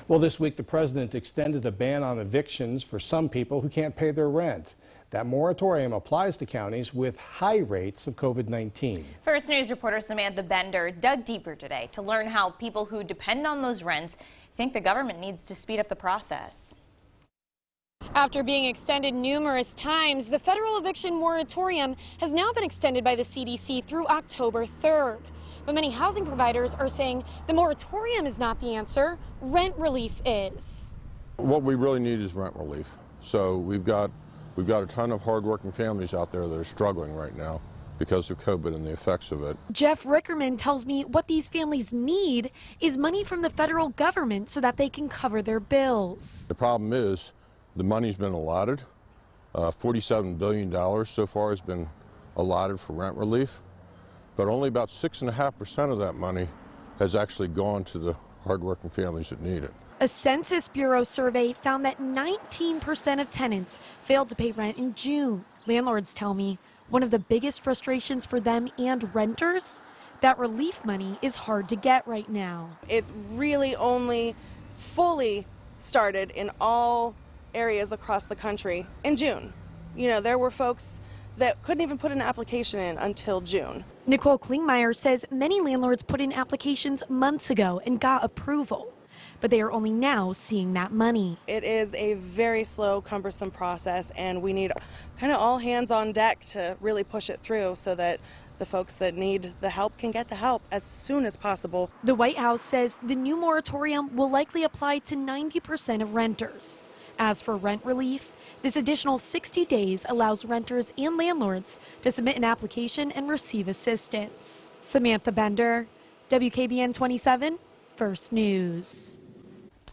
Well, this week the president extended a ban on evictions for some people who can't pay their rent. That moratorium applies to counties with high rates of COVID-19. First News reporter Samantha Bender dug deeper today to learn how people who depend on those rents think the government needs to speed up the process. After being extended numerous times, the federal eviction moratorium has now been extended by the CDC through October 3rd. But many housing providers are saying the moratorium is not the answer, rent relief is. What we really need is rent relief. So we've got a ton of hardworking families out there that are struggling right now because of COVID and the effects of it. Jeff Rickerman tells me what these families need is money from the federal government so that they can cover their bills. The problem is the money's been allotted. $47 billion so far has been allotted for rent relief, but only about 6.5% of that money has actually gone to the hardworking families that need it. A Census Bureau survey found that 19% of tenants failed to pay rent in June. Landlords tell me one of the biggest frustrations for them and renters, that relief money is hard to get right now. It really only fully started in all areas across the country in June. You know, there were folks that couldn't even put an application in until June. Nicole Klingmeyer says many landlords put in applications months ago and got approval, but they are only now seeing that money. It is a very slow, cumbersome process, and we need kind of all hands on deck to really push it through so that the folks that need the help can get the help as soon as possible. The White House says the new moratorium will likely apply to 90% of renters. As for rent relief, this additional 60 days allows renters and landlords to submit an application and receive assistance. Samantha Bender, WKBN 27, First News.